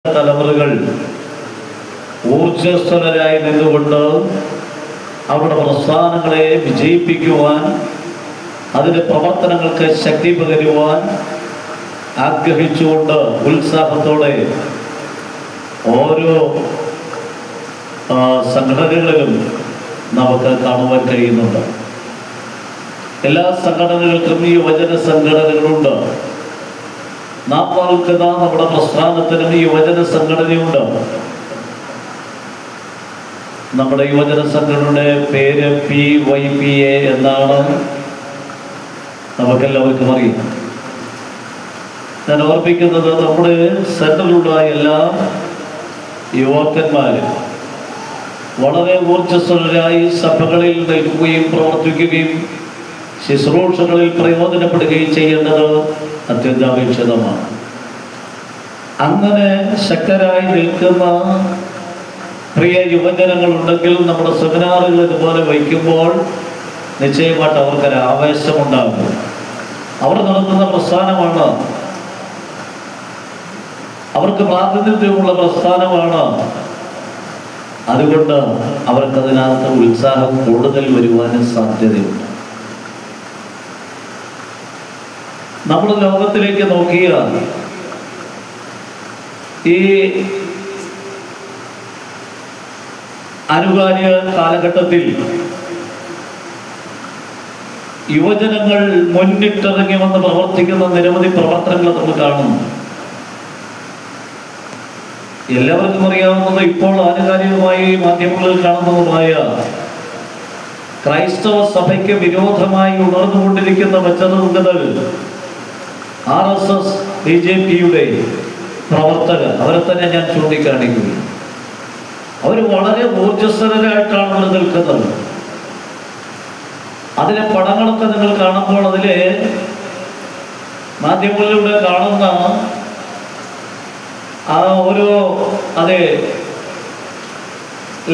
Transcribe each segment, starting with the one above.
തലമുറകൾ ഊർജ്ജസ്വലരായി നിന്നുകൊണ്ട് അവരുടെ പ്രസ്ഥാനങ്ങളെ വിജയിപ്പിക്കുവാൻ, അതിൻ്റെ പ്രവർത്തനങ്ങൾക്ക് ശക്തി പകരുവാൻ ആഗ്രഹിച്ചുകൊണ്ട് ഉത്സാഹത്തോടെ ഓരോ സംഘടനകളിലും നമുക്ക് കാണുവാൻ കഴിയുന്നുണ്ട്. എല്ലാ സംഘടനകൾക്കും ഈ യുവജന സംഘടനകളുണ്ട്. നാം നോക്കുന്ന നമ്മുടെ പ്രസ്ഥാനത്തിനും യുവജന സംഘടനയുണ്ട്. നമ്മുടെ യുവജന സംഘടനയുടെ പേര് PYPA എന്നാണ് നമുക്കെല്ലാവർക്കും അറിയാം. ഞാൻ ഓർപ്പിക്കുന്നത്, നമ്മുടെ സെന്ററിലുള്ള എല്ലാ യുവാക്കന്മാരും വളരെ ഊർജ്ജസ്വലരായി സഭകളിൽ നിൽക്കുകയും പ്രവർത്തിക്കുകയും ശുശ്രൂഷകളിൽ പ്രയോജനപ്പെടുകയും ചെയ്യേണ്ടത് അത്യന്താപേക്ഷിതമാണ്. അങ്ങനെ ശക്തരായി നിൽക്കുന്ന പ്രിയ യുവജനങ്ങളുണ്ടെങ്കിൽ നമ്മുടെ സെമിനാറുകൾ ഇതുപോലെ വയ്ക്കുമ്പോൾ നിശ്ചയമായിട്ട് അവർക്കൊരു ആവേശമുണ്ടാകും. അവർ നടത്തുന്ന പ്രസ്ഥാനമാണ്, അവർക്ക് പ്രാതിനിധ്യമുള്ള പ്രസ്ഥാനമാണ്. അതുകൊണ്ട് അവർക്കതിനകത്ത് ഉത്സാഹം കൂടുതൽ വരുവാനും സാധ്യതയുണ്ട്. നമ്മുടെ ലോകത്തിലേക്ക് നോക്കിയാൽ ഈ അനുകാലിക കാലഘട്ടത്തിൽ യുവജനങ്ങൾ മുന്നിട്ടിറങ്ങി വന്ന് പ്രവർത്തിക്കുന്ന നിരവധി പ്രവർത്തനങ്ങൾ നമ്മൾ കാണുന്നു. എല്ലാവർക്കും അറിയാവുന്നത്, ഇപ്പോൾ ആനുകാലികമായി മാധ്യമങ്ങളിൽ കാണുന്നതുമായ ക്രൈസ്തവ സഭയ്ക്ക് വിരോധമായി ഉണർന്നുകൊണ്ടിരിക്കുന്ന വചനങ്ങൾ RSS BJPയുടെ പ്രവർത്തകർ, അവരെ തന്നെ ഞാൻ ചൂണ്ടിക്കാണിക്കുന്നു. അവർ വളരെ ഊർജ്ജസ്വലരായിട്ടാണ് അവർ നിൽക്കുന്നത്. അതിലെ പടങ്ങളൊക്കെ നിങ്ങൾ കാണുമ്പോൾ അതിലെ മാധ്യമങ്ങളിലൂടെ കാണുന്ന ആ ഓരോ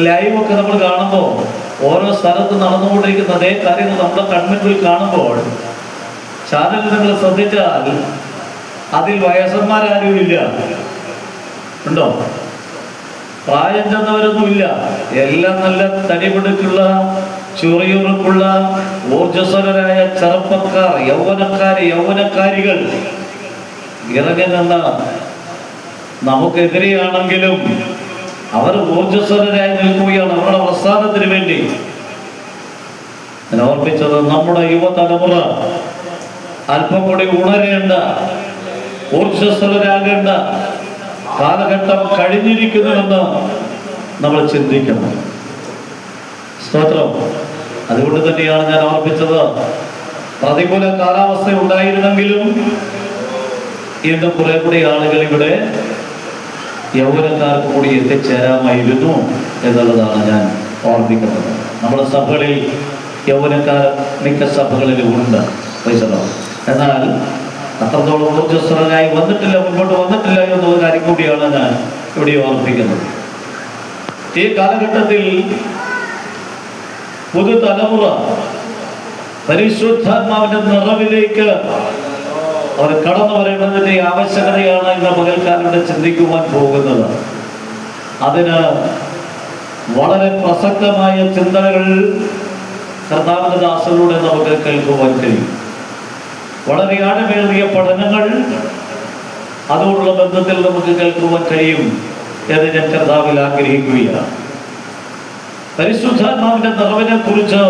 ലൈവൊക്കെ നമ്മൾ കാണുമ്പോൾ ഓരോ സ്ഥലത്ത് നടന്നുകൊണ്ടിരിക്കുന്ന അതേ കാര്യങ്ങൾ നമ്മുടെ കൺമുൻപിൽ കാണുമ്പോൾ ചാനൽ നിങ്ങൾ ശ്രദ്ധിച്ചാൽ അതിൽ വയസ്സന്മാരാരുമില്ല, ഉണ്ടോ? പ്രായം ചെന്നവരൊന്നുമില്ല. എല്ലാം നല്ല തടിപിടുക്കുള്ള, ചുറിയുറുക്കുള്ള, ഊർജ്ജസ്വലരായ ചെറുപ്പക്കാർ, യൗവനക്കാരികൾ ഇറങ്ങി നിന്ന നമുക്കെതിരെയാണെങ്കിലും അവർ ഊർജ്ജസ്വലരായി നിൽക്കുകയാണ് അവരുടെ പ്രസ്ഥാനത്തിന് വേണ്ടി. ഞാൻ ഓർപ്പിച്ചത്, നമ്മുടെ യുവതലമുറ അല്പം കൂടി ഉണരേണ്ട, ഊർജ്ജസ്വലരാകേണ്ട കാലഘട്ടം കഴിഞ്ഞിരിക്കുന്നുവെന്ന് നമ്മൾ ചിന്തിക്കണം. സ്തോത്രം. അതുകൊണ്ട് തന്നെയാണ് ഞാൻ ഓർപ്പിച്ചത്, പ്രതികൂല കാലാവസ്ഥ ഉണ്ടായിരുന്നെങ്കിലും ഇന്ന് കുറെ കൂടി ആളുകൾ ഇവിടെ യൗവനക്കാർക്ക് കൂടി എത്തിച്ചേരാമായിരുന്നു എന്നുള്ളതാണ് ഞാൻ ഓർമ്മിക്കുന്നത്. നമ്മുടെ സഭകളിൽ യൗവനക്കാർ മിക്ക സഭകളിലും ഉണ്ട്. എന്നാൽ അത്രത്തോളം ഊർജ്ജസ്വലരായി മുൻപോട്ട് വന്നിട്ടില്ല എന്നുള്ള കാര്യം കൂടിയാണ് ഞാൻ ഇവിടെ ഓർമ്മിക്കുന്നത്. ഈ കാലഘട്ടത്തിൽ പുതുതലമുറ പരിശുദ്ധാത്മാവിന്റെ നിറവിലേക്ക് അവർ കടന്നു വരേണ്ടതിന്റെ ആവശ്യകതയാണ് ഇന്ന് പകൽക്കാലം ഇവിടെ ചിന്തിക്കുവാൻ പോകുന്നത്. അതിന് വളരെ പ്രസക്തമായ ചിന്തകൾ കർത്താവിന്റെ ദാസനിലൂടെ നമുക്ക് കേൾക്കുവാൻ കഴിയും. വളരെ ആഴമേറിയ പഠനങ്ങൾ അതോടുള്ള ബന്ധത്തിൽ നമുക്ക് കേൾക്കുവാൻ കഴിയും എന്ന് ഞാൻ കർത്താവിൽ ആഗ്രഹിക്കുകയാണ്. പരിശുദ്ധാത്മാവിന്റെ നിറവിനെ കുറിച്ച്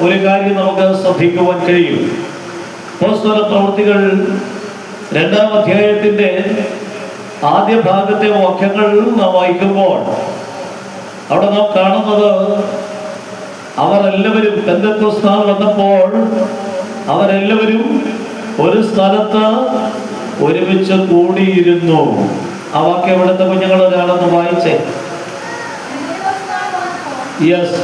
ഒരു കാര്യം നമുക്ക് ശ്രദ്ധിക്കുവാൻ കഴിയും. അപ്പോസ്തല പ്രവൃത്തികൾ 2-ാം അധ്യായത്തിന്റെ ആദ്യ ഭാഗത്തെ വാക്യങ്ങൾ നാം വായിക്കുമ്പോൾ അവിടെ നാം കാണുന്നത്, അവർ എല്ലാവരും പെന്തക്കോസ്ത് നാൾ വന്നപ്പോൾ അവരെല്ലാവരും ഒരു സ്ഥലത്ത് ഒരുമിച്ച് കൂടിയിരുന്നു. ആ വാക്യം ഇവിടുത്തെ കുഞ്ഞുങ്ങൾ ഒരാളൊന്ന് വായിച്ചേ. യെസ്.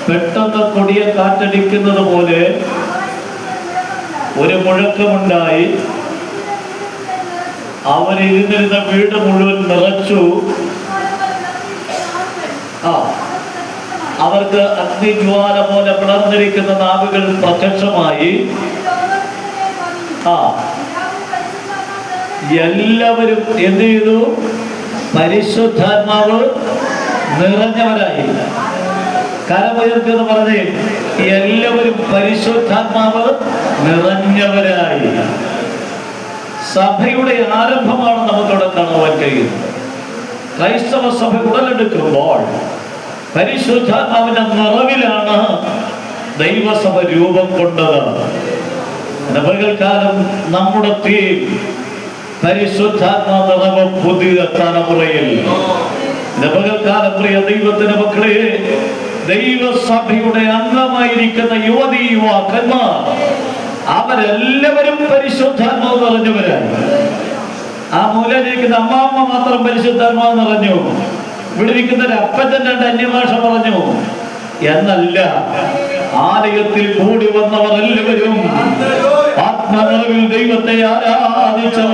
പെട്ടെന്ന് കൊടിയ കാറ്റടിക്കുന്നത് പോലെ ഒരു മുഴക്കമുണ്ടായി. അവരിരുന്നിരുന്ന വീട് മുഴുവൻ നിറച്ചു. അവർക്ക് അഗ്നിജ്വാല പോലെ പിളർന്നിരിക്കുന്ന നാവുകൾ പ്രത്യക്ഷമായി. എല്ലാവരും എന്ത് ചെയ്തു? പരിശുദ്ധാത്മാവ് നിറഞ്ഞവരായി. കരമുയർത്തിയെന്ന് പറഞ്ഞേ, എല്ലാവരും പരിശുദ്ധാത്മാവ് നിറഞ്ഞവരായി. സഭയുടെ ആരംഭമാണ് നമുക്കവിടെ കാണുവാൻ കഴിയുന്നത്. ക്രൈസ്തവ സഭ ഉടലെടുക്കുമ്പോൾ പരിശുദ്ധാത്മാവിന്റെ നിറവിലാണ് ദൈവസഭ രൂപം കൊണ്ടത്. പകൽക്കാലം നമ്മുടെ തീം പരിശുദ്ധാത്മാ നിറവ് പുതിയ തലമുറയിൽ. പകൽക്കാലം പ്രിയ ദൈവത്തിന്റെ മക്കളെ, ദൈവസഭയുടെ അംഗമായിരിക്കുന്ന യുവതി യുവാക്കന്മാർ അവരെല്ലാവരും പരിശുദ്ധാത്മാവ് നിറഞ്ഞവരാണ്. ആ മൂലയിലിരിക്കുന്ന അമ്മാമ്മ മാത്രം പരിശുദ്ധാത്മാവ് നിറഞ്ഞു, ഇവിടെ ഇരിക്കുന്ന ഒരു അപ്പച്ചൻ 2 അന്യഭാഷ പറഞ്ഞു എന്നല്ല. ആലയത്തിൽ കൂടി വന്നവർ എല്ലാവരും ആത്മനിറവിൽ ദൈവത്തെ ആരാധിച്ച്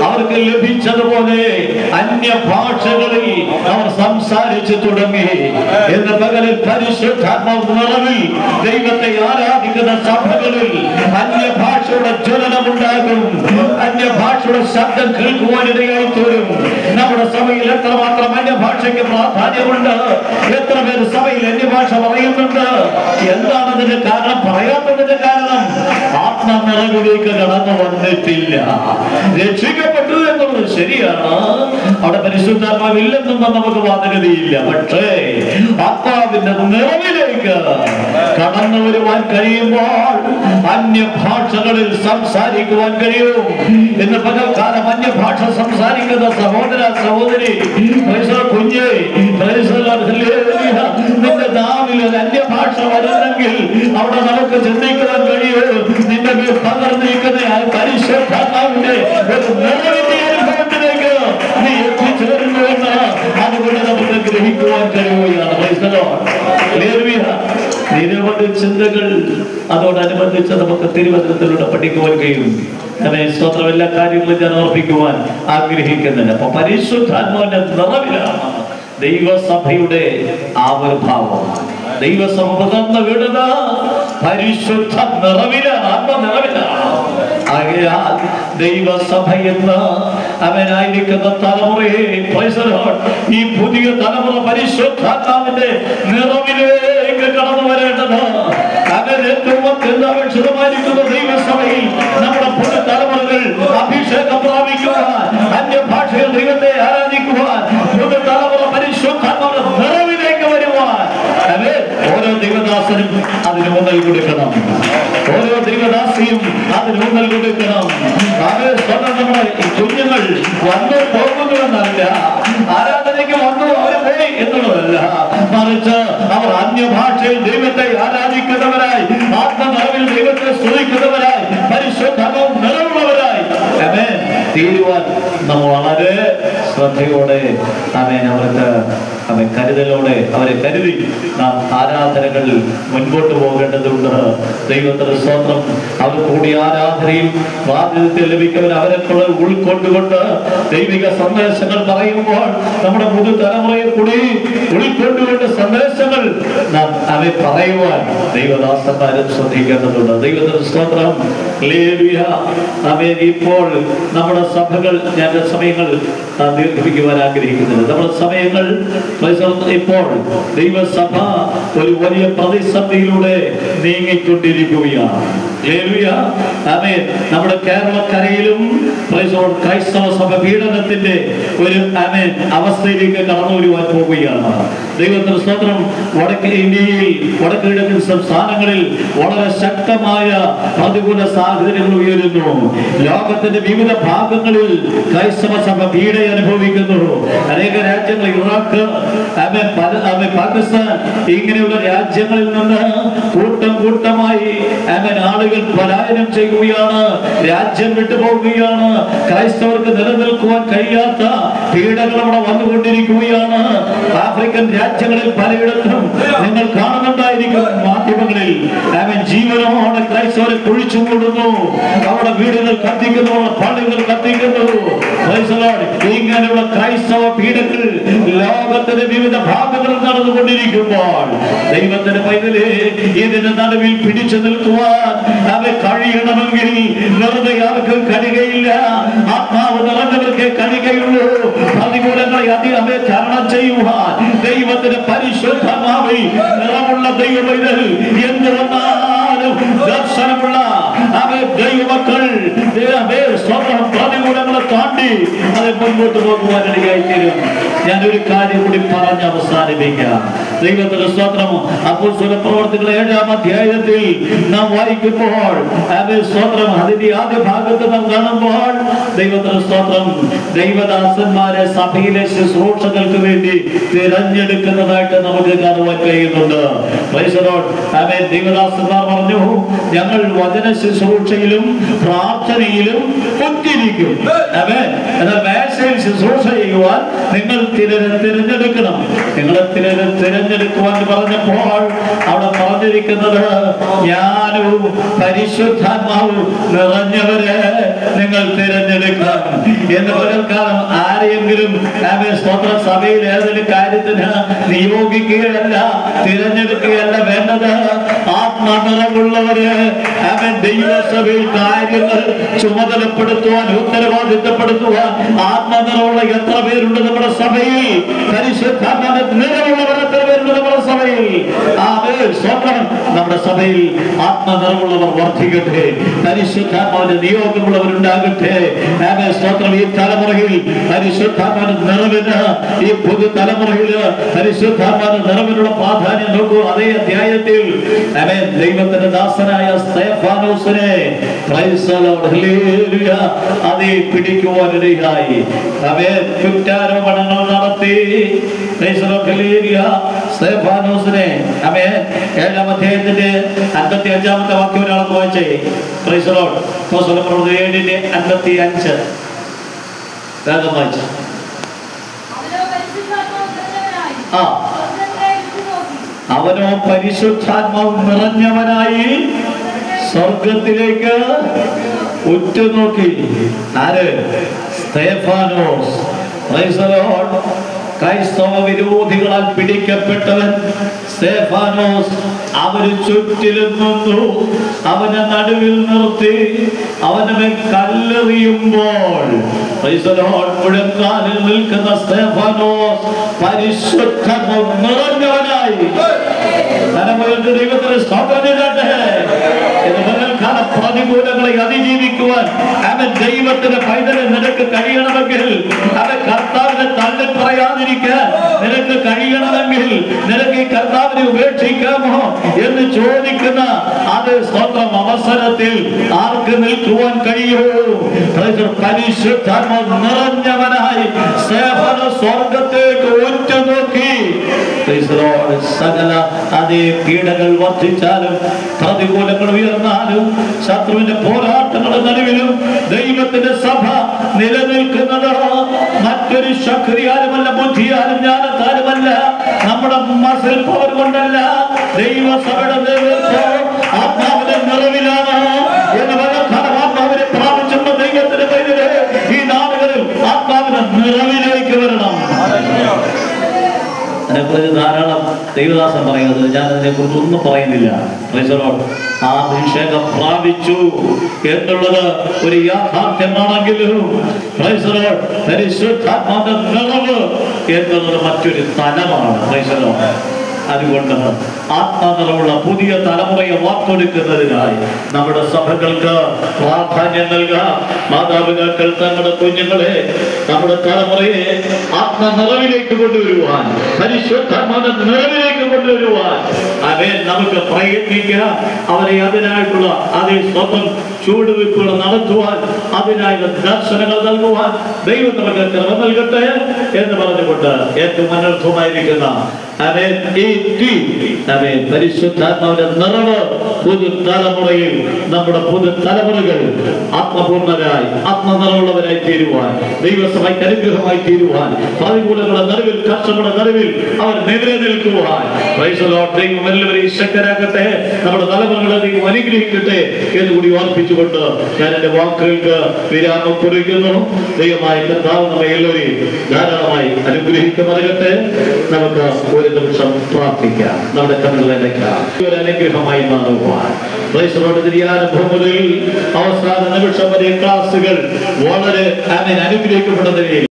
അവർക്ക് ലഭിച്ചതുപോലെ അന്യഭാഷകളിൽ അവർ സംസാരിച്ചു തുടങ്ങി. എന്ന് പകലിൽ പരിശുദ്ധാത്മാവ് നിറവിൽ ദൈവത്തെ ആരാധിക്കുന്ന സഭകളിൽ അന്യഭാഷയുടെ ജ്വലനമുണ്ടാകും. അന്യഭാഷയുടെ ശബ്ദം കേൾക്കുവാനിടയായി തീരും. നമ്മുടെ സഭയിൽ എത്രമാത്രം അന്യഭാഷയ്ക്ക് പ്രാധാന്യമുണ്ട്, എത്ര പേര് സഭയിൽ അന്യഭാഷ പറയുന്നുണ്ട്. എന്താണ് അതിന്റെ കാരണം? പറയാത്തതിന്റെ കാരണം ആത്മനിറവിലേക്ക് കടന്നു വന്നിട്ടില്ല. രക്ഷിക്കപ്പെട്ടു എന്നുള്ളത് ശരിയാണ്, അവിടെ പരിശുദ്ധാത്മാവില്ലെന്നും നമുക്ക് വാദഗതിയില്ല. പക്ഷേ ആത്മാവിന്റെ നിറവിലേക്ക് കടന്നു വരുവാൻ കഴിയുമ്പോൾ അന്യഭാഷകളിൽ സംസാരിക്കുവാൻ കഴിയും. ഇന്ന് പകൽക്കാലം അന്യഭാഷ സംസാരിക്കുന്ന സഹോദര സഹോദരി, കുഞ്ഞ്, നിന്റെ നാവിൽ ഒരു അന്യഭാഷ വരുന്നെങ്കിൽ അവിടെ നമുക്ക് ചിന്തിക്കുവാൻ കഴിയൂ. നിന്റെ മേൽ പകർന്നിരിക്കുന്ന പരിശുദ്ധാത്മാവിന്റെ ഒരു നിറവിന്റെ അനുഭവത്തിലേക്ക് നീ എത്തിച്ചേരുന്നുവെന്ന് അതുകൊണ്ട് നമുക്ക് ഗ്രഹിക്കുവാൻ കഴിയുകയാണ്. നിരവധി ചിന്തകൾ അതോടനുബന്ധിച്ച് നമുക്ക് തിരുവചനത്തിലൂടെ പഠിക്കുവാൻ കഴിയും. സ്തോത്രം, എല്ലാ കാര്യങ്ങളും ഞാൻ ഓർപ്പിക്കുവാൻ ആഗ്രഹിക്കുന്നുണ്ട്. അപ്പൊ പരിശുദ്ധാത്മാവിന്റെ നിറവിലാണ് ദൈവസഭയുടെ ആവിർഭാവം. ദൈവസഭ പകർന്നു വിടുന്ന പരിശുദ്ധ നിറവിലാണ്, ആത്മനിറവിലാണ്. ആകയാൽ ദൈവസഭ എന്ന് അവനായിരിക്കുന്ന തലമുറയെ, ഈ പുതിയ തലമുറ പരിശുദ്ധാത്മാവിന്റെ നിറവിലേക്ക് കടന്നു വരേണ്ടത് അവൻ ഏറ്റവും അത്യന്താപേക്ഷിതമായിരിക്കുന്ന ദൈവസഭയിൽ നമ്മുടെ പുതിയ തലമുറകൾ അഭിഷേകം പ്രാപിക്കുവാൻ, അന്യഭാഷയിൽ ദൈവത്തെ ആരാധിക്കുവാൻ, പുതിയ തലമുറ പരിശുദ്ധാത്മാവിന്റെ നിറവിലേക്ക് വരുവാൻ ഓരോ ദൈവദാസനും അതിന് ഊന്നൽ കൊടുക്കണം. ഓരോ ദൈവദാസിയും അതിന് ഊന്നൽ കൊടുക്കണം. നമ്മുടെ കുഞ്ഞുങ്ങൾ വന്നു പോകുന്നുവെന്നല്ല, ആരാധനയ്ക്ക് വന്നു അവരെ പോയി എന്നുള്ളതല്ല, മറിച്ച് അവർ അന്യഭാഷയിൽ ദൈവത്തെ ആരാധിക്കുന്നവരായി, ആത്മനിറവിൽ ദൈവത്തെ സ്തുതിക്കുന്നവരായി, പരിശുദ്ധാത്മാവ് നിറവുള്ളവരായി തീരുവാൻ നമ്മൾ വളരെ ശ്രദ്ധയോടെ അവർക്ക് കരുതലോടെ അവരെ കരുതി നാം ആരാധനകൾ മുൻപോട്ട് പോകേണ്ടതുണ്ട്. ദൈവത്തിന്റെ സ്തോത്രം. അവർ കൂടി ആരാധനയും പ്രാതിനിധ്യം ലഭിക്കുന്നവർ അവരെ ഉൾക്കൊണ്ടുകൊണ്ട് ദൈവിക സന്ദേശങ്ങൾ പറയുമ്പോൾ നമ്മുടെ പുതു തലമുറയെ കൂടി ഉൾക്കൊണ്ടുകൊണ്ട് സന്ദേശങ്ങൾ നാം അവരെ പറയുവാൻ ദൈവദാസന്മാരും ശ്രദ്ധിക്കേണ്ടതുണ്ട്. ദൈവത്തിന്റെ സ്തോത്രം. ഇപ്പോൾ നമ്മുടെ സഭകൾ, ഞാൻ സമയങ്ങൾ ദീർഘിപ്പിക്കുവാൻ ആഗ്രഹിക്കുന്നുണ്ട്. നമ്മുടെ സമയങ്ങൾ ഇപ്പോൾ ദൈവസഭ ഒരു വലിയ പ്രതിസന്ധിയിലൂടെ നീങ്ങിക്കൊണ്ടിരിക്കുകയാണ്. നമ്മുടെ കേരളക്കരയിലും ക്രൈസ്തവ സഭ പീഡനത്തിന്റെ ഒരു അവസ്ഥയിലേക്ക് കടന്നു വരുവാൻ പോവുകയാണ്. ദൈവത്തിന്റെ സ്തോത്രം. വടക്ക് ഇന്ത്യയിൽ, വടക്ക് കിഴക്കൻ സംസ്ഥാനങ്ങളിൽ വളരെ ശക്തമായ പ്രതികൂല സാഹചര്യങ്ങൾ ഉയരുന്നു. ലോകത്തിന്റെ വിവിധ ഭാഗങ്ങളിൽ ക്രൈസ്തവ സഭ പീഡ അനുഭവിക്കുന്നു. അനേക രാജ്യങ്ങൾ, ഇറാഖ്, പാകിസ്ഥാൻ, ഇങ്ങനെയുള്ള രാജ്യങ്ങളിൽ നിന്ന് കൂട്ടം കൂട്ടമായി ആളുകൾ പലായനം ചെയ്യുകയാണ്, രാജ്യം വിട്ടുപോകുകയാണ്. ക്രൈസ്തവർക്ക് നിലനിൽക്കുവാൻ കഴിയാത്ത പീഡകൾ അവിടെ വന്നുകൊണ്ടിരിക്കുകയാണ്. ആഫ്രിക്കൻ രാജ്യങ്ങളിൽ പലയിടത്തും നിങ്ങൾ കാണുന്നുണ്ടായിരിക്കും മാധ്യമങ്ങളിൽ. ജീവനോടെ ക്രൈസ്തവരെ കുഴിച്ചു മൂടുന്നു, അവിടെ വീടുകൾ കത്തിക്കുന്നു, പള്ളികൾ കത്തിക്കുന്നു. ഇങ്ങനെയുള്ള ക്രൈസ്തവ പീഡകൾ ലോകത്തിന്റെ വിവിധ ഭാഗങ്ങളിൽ നടന്നുകൊണ്ടിരിക്കുമ്പോൾ ദൈവത്തിന്റെ പൈതലേ, ഇതിന് നടുവിൽ പിടിച്ചു നിൽക്കുവാൻ അവരെ കഴിയണമെങ്കിൽ വെറുതെ ആർക്കും കഴിയുകയില്ല. ആത്മാവ് നിറഞ്ഞവർക്ക് കഴിയുകയുള്ളൂ. പ്രതികൂലങ്ങളെ അവരെ തരണം ചെയ്യുവാൻ ദൈവത്തിന്റെ പരിശുദ്ധാത്മാവിൽ നിറമുള്ള ദൈവപൈതൽ എന്ത് വന്നാലും ദർശനമുള്ള ദൈവമക്കൾ പ്രതികൂലങ്ങളെ താണ്ടി അത് മുൻപോട്ട് പോകുവാനിടയായി തീരും. ഞാനൊരു കാര്യം കൂടി പറഞ്ഞ് അവസാനിപ്പിക്കാം. ദൈവത്തിന്റെ സ്തോത്രം. അപ്പോസ്തല പ്രവർത്തികൾ 7-ാം അധ്യായത്തിൽ നാം വായിക്കുമ്പോൾ സ്തോത്രം അതിന്റെ ആദ്യ ഭാഗത്ത് നാം കാണുമ്പോൾ ദൈവത്തിന്റെ സ്തോത്രം ദൈവദാസന്മാരെ സഭയിലെ ശുശ്രൂഷകൾക്ക് വേണ്ടി തിരഞ്ഞെടുക്കുന്നതായിട്ട് നമുക്ക് കാണുവാൻ കഴിയുന്നുണ്ട്. ദൈവദാസന്മാർ പറഞ്ഞു, ഞങ്ങൾ വചന ശുശ്രൂഷയിലും പ്രാർത്ഥനയിലും കുത്തിരിക്കും. എന്നാൽ മേശയിൽ ശുശ്രൂഷ ചെയ്യുവാൻ നിങ്ങൾ തിരഞ്ഞെടുക്കണം. നിങ്ങളെ തിരഞ്ഞെടുക്കുവാൻ പറഞ്ഞപ്പോൾ അവിടെ പറഞ്ഞിരിക്കുന്നത്, ഞാനും പരിശുദ്ധാത്മാവും നിറഞ്ഞവരെ നിങ്ങൾ തിരഞ്ഞെടുക്കണം എന്ന് പകൽക്കാലം ആരെയെങ്കിലും സ്വന്തം സഭയിൽ ഏതൊരു കാര്യത്തിന് നിയോഗിക്കുകയല്ല, തിരഞ്ഞെടുക്കുകയല്ല വേണ്ടത്. ആത്മനിറവുള്ളവര് ദൈവസഭയിൽ കാര്യങ്ങൾ ചുമതലപ്പെടുത്തുവാൻ, ഉത്തരവാദിത്തപ്പെടുത്തുവാൻ ആത്മനിറവുള്ള എത്ര പേരുണ്ട് നമ്മുടെ സഭയിൽ? പരിശുദ്ധാത്മാവിന്റെ നിറവുള്ളവർ എത്ര പേരുണ്ട് നമ്മുടെ സഭയിൽ? നമ്മുടെ സഭയിൽ ആത്മനിറവുള്ളവർ വർദ്ധിക്കട്ടെ, പരിശുദ്ധാത്മാവിന്റെ നിയോഗമുള്ളവരുണ്ടാകട്ടെ. സ്തോത്രം. ഈ തലമുറയിൽ പരിശുദ്ധാത്മാവിന്റെ നിറവിന്, ഈ പുതുതലമുറയിൽ പരിശുദ്ധാത്മാവിന്റെ നിറവിനുള്ള പ്രാധാന്യം നോക്കൂ. അതേ അധ്യായത്തിൽ ദൈവത്തിന്റെ ദാസനായ സ്തെഫാനോസിനെ അതേ പിടിക്കുവാനിടയായി. കുറ്റാരോപണങ്ങൾ നടത്തി സ്തെഫാനോസിനെ 7-ാം അധ്യായത്തിന്റെ 55-ാമത്തെ വാക്യം ഒരാളെന്ന് വായിച്ചേ. 7:55 വേഗം വായിച്ചു. അവനോ പരിശുദ്ധാത്മാവ് നിറഞ്ഞവനായി സ്വർഗത്തിലേക്ക് ഉറ്റുനോക്കി. ആര്? സ്തെഫാനോസ്. ക്രൈസ്തവ വിരോധികളാൽ പിടിക്കപ്പെട്ടവൻ സ്തെഫാനോസ്. അവര് ചുറ്റിലും നിന്നു, അവനെ നടുവിൽ നിർത്തി അവനെ കല്ലെറിയുമ്പോൾ മുഴങ്കാലിൽ നിൽക്കുന്ന സ്തെഫാനോസ് പരിശുദ്ധാത്മാവ് നിറഞ്ഞവനായി ദൈവത്തിന് സ്തോത്രം ചെയ്യട്ടെ. പ്രതികൂലങ്ങളെ അതിജീവിക്കുവാൻ അവൻ ദൈവത്തിന്റെ പൈതലെ നിനക്ക് കഴിയണമെങ്കിൽ, അവൻ കർത്താവിനെ തള്ളി പറയാതിരിക്കാൻ നിനക്ക് കഴിയണമെങ്കിൽ, നിനക്ക് ഈ കർത്താവിനെ ഉപേക്ഷിക്കാമോ എന്ന് ചോദിക്കുന്ന അത് സ്വന്തം അവസരത്തിൽ ആർക്ക് നിൽക്കുവാൻ കഴിയൂ? പരിശുദ്ധാത്മാവ് നിറഞ്ഞവനായി സ്തെഫാനോസ് സ്വർഗത്തേക്ക് ഉറ്റുനോക്കി. സകല അതേ പീഡകൾ വർദ്ധിച്ചാലും, പ്രതികൂലങ്ങൾ ഉയർന്നാലും, ശത്രുവിന്റെ പോരാട്ടങ്ങളുടെ നടുവിലും ദൈവത്തിന്റെ സഭ നിലനിൽക്കുന്നത് മറ്റൊരു ശക്തിയാലുമല്ല, ബുദ്ധിയാലും ജ്ഞാനത്താലുമല്ല, നമ്മുടെ മസിൽ പവർ കൊണ്ടല്ല, ദൈവസഭയുടെ നേതൃത്വം ആത്മാവിന്റെ നിറവിലാണ് എന്ന് ആത്മാവിനെ പ്രാപിച്ചുള്ള ദൈവത്തിന്റെ പേരില് ഈ നാടുകളിൽ ആത്മാവിന്റെ നിറവിലേക്ക് വരണം. അതിനെക്കുറിച്ച് ധാരാളം ദൈവദാസൻ പറയുന്നത്, ഞാൻ അതിനെക്കുറിച്ച് ഒന്നും പറയുന്നില്ല. ആ അഭിഷേകം പ്രാപിച്ചു എന്നുള്ളത് ഒരു യാഥാർത്ഥ്യമാണെങ്കിലും പരിശുദ്ധാത്മാവിന്റെ നിറവ് എന്നുള്ളത് മറ്റൊരു തലമാണ്. അതുകൊണ്ട് ആത്മനിറവുള്ള പുതിയ തലമുറയെ വാർത്തെടുക്കുന്നതിനായി നമ്മുടെ സഭകൾക്ക് പ്രാധാന്യം നൽകാം. മാതാപിതാക്കൾ തങ്ങളുടെ കുഞ്ഞുങ്ങളെ, നമ്മുടെ തലമുറയെ ആത്മനിറവിലേക്ക് കൊണ്ടുവരുവാൻ, പരിശുദ്ധാത്മാവിന്റെ നിറവിലേക്ക് കൊണ്ടുവരുവാൻ നമുക്ക് പ്രയത്നിക്കാം. അവരെ അതിനായിട്ടുള്ള അതേ സ്വന്തം ചൂടുവെപ്പുകൾ നടത്തുവാൻ, അതിനായുള്ള ദർശനങ്ങൾ നൽകുവാൻ ദൈവം നമുക്ക് കൃപ നൽകട്ടെ എന്ന് പറഞ്ഞുകൊണ്ട് ഏറ്റവും അനർത്ഥമായിരിക്കുന്ന പരിശുദ്ധാത്മാവിന്റെ നിറവ് പുതുതലമുറയിൽ നമ്മുടെ പുതുതലമുറകൾ ആത്മപൂർണരായി ആത്മനിറവുള്ളവരായി തീരുവാൻ, ദൈവസഭയ്ക്ക് അനുഗ്രഹമായി തീരുവാൻ, പ്രതികൂലങ്ങളുടെ നടുവിൽ കഷ്ടങ്ങളുടെ നടുവിൽ അവർ നെതിരെ നിൽക്കുവാൻ ദൈവം എല്ലാവരെയും ശക്തരാക്കട്ടെ. നമ്മുടെ തലമുറകളെ ദൈവം അനുഗ്രഹിക്കട്ടെ എന്നുകൂടി ഓർപ്പിച്ചുകൊണ്ട് ഞാൻ എന്റെ വാക്കുകൾക്ക് വിരാമം കുറിക്കുന്നു. ദൈവമായ കർത്താവ് നമ്മെ എല്ലാവരെയും ധാരാളമായി അനുഗ്രഹിക്കുമാറാകട്ടെ. നമുക്ക് ഒരു നിമിഷം പ്രാർത്ഥിക്കാം. നമ്മുടെ കണ്ണുകളെല്ലാം ഒരു അനുഗ്രഹമായി മാറുവാൻ ആരംഭം മുതൽ അവസാന നിമിഷം വരെ ക്ലാസുകൾ വളരെ അനുഗ്രഹിക്കപ്പെടുന്നതിൽ